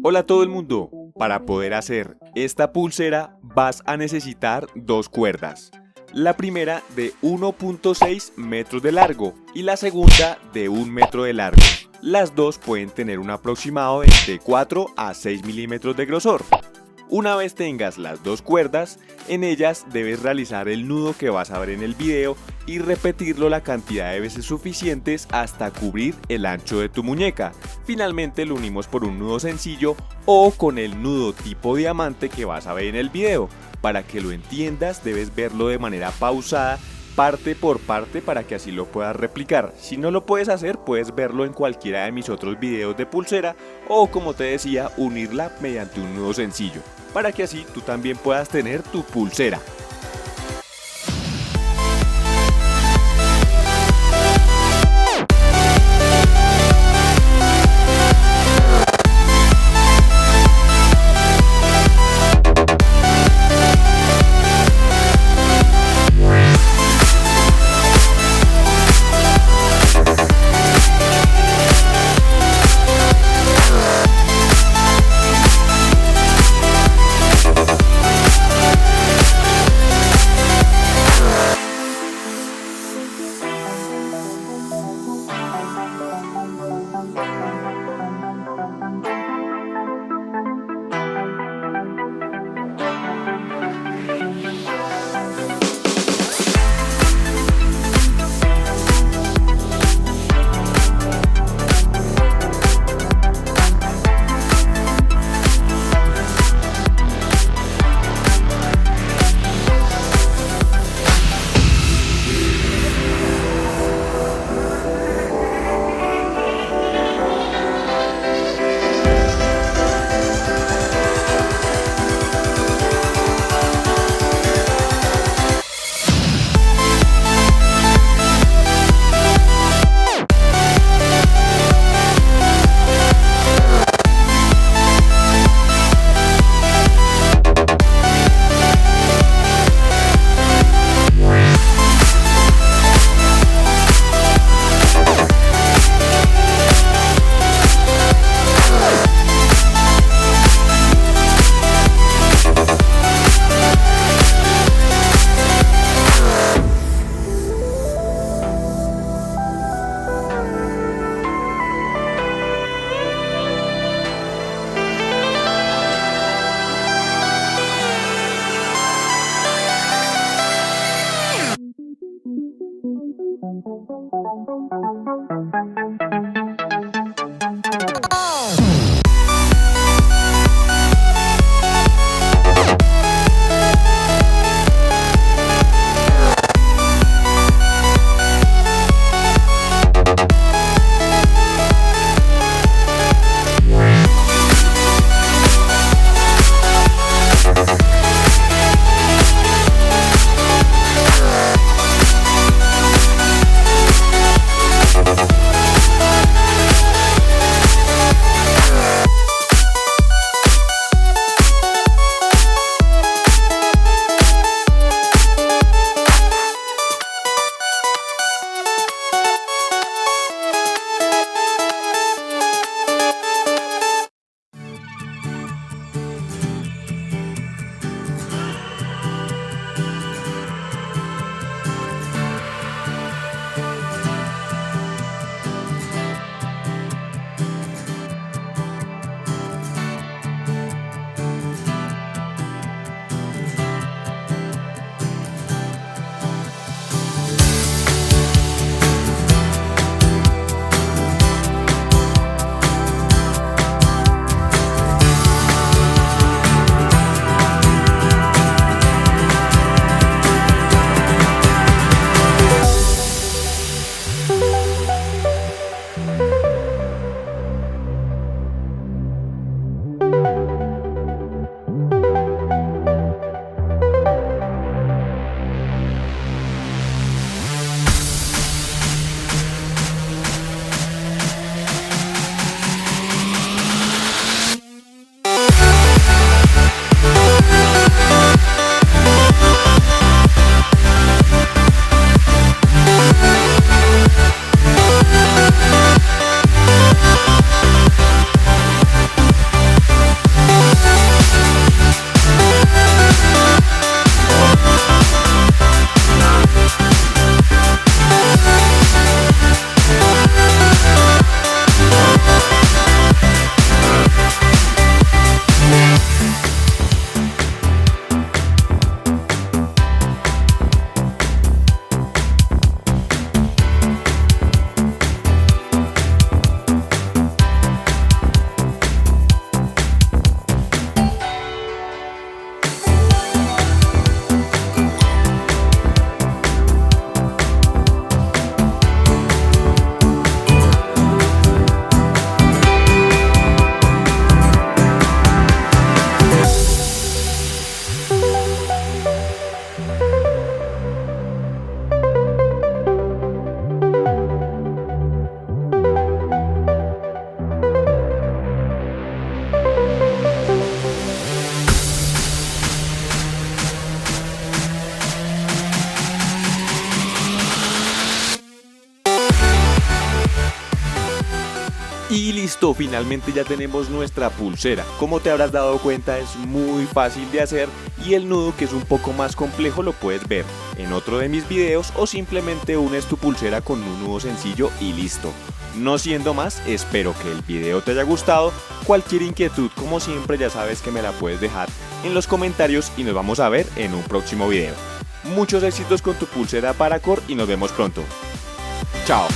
Hola a todo el mundo, para poder hacer esta pulsera vas a necesitar dos cuerdas. La primera de 1.6 metros de largo y la segunda de 1 metro de largo. Las dos pueden tener un aproximado de 4 a 6 milímetros de grosor. Una vez tengas las dos cuerdas, en ellas debes realizar el nudo que vas a ver en el video y repetirlo la cantidad de veces suficientes hasta cubrir el ancho de tu muñeca. Finalmente lo unimos por un nudo sencillo o con el nudo tipo diamante que vas a ver en el video. Para que lo entiendas debes verlo de manera pausada, parte por parte, para que así lo puedas replicar. Si no lo puedes hacer, puedes verlo en cualquiera de mis otros videos de pulsera o, como te decía, unirla mediante un nudo sencillo, para que así tú también puedas tener tu pulsera. Listo, finalmente ya tenemos nuestra pulsera. Como te habrás dado cuenta, es muy fácil de hacer y el nudo, que es un poco más complejo, lo puedes ver en otro de mis videos o simplemente unes tu pulsera con un nudo sencillo y listo. No siendo más, espero que el video te haya gustado. Cualquier inquietud, como siempre, ya sabes que me la puedes dejar en los comentarios y nos vamos a ver en un próximo video. Muchos éxitos con tu pulsera Paracord y nos vemos pronto. Chao.